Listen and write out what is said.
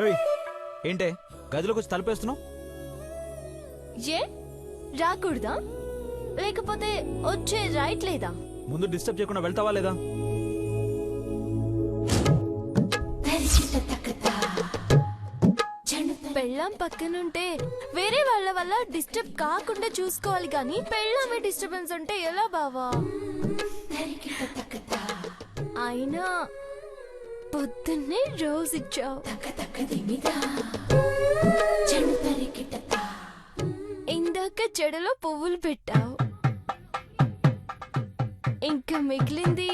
ఏయ్, ఏంటే గదిలోకి వచ్చి తలుపేస్తున్నావు? ఏ రాకూడదా లేకపోతే వచ్చే రైట్ లేదా? ముందు డిస్టర్బ్ చేయకుండా వెళ్తావా లేదా? పెళ్ళాం పక్కనుంటే వేరే వాళ్ళ వల్ల డిస్టర్బ్ కాకుండా చూసుకోవాలి గాని పెళ్ళామే డిస్టర్బెన్స్ ఉంటే ఎలా బావా? అయినా పొద్దున్నే రోజు ఇచ్చావు. ఇందాక జడలో పువ్వులు పెట్టావు. ఇంకా మిగిలింది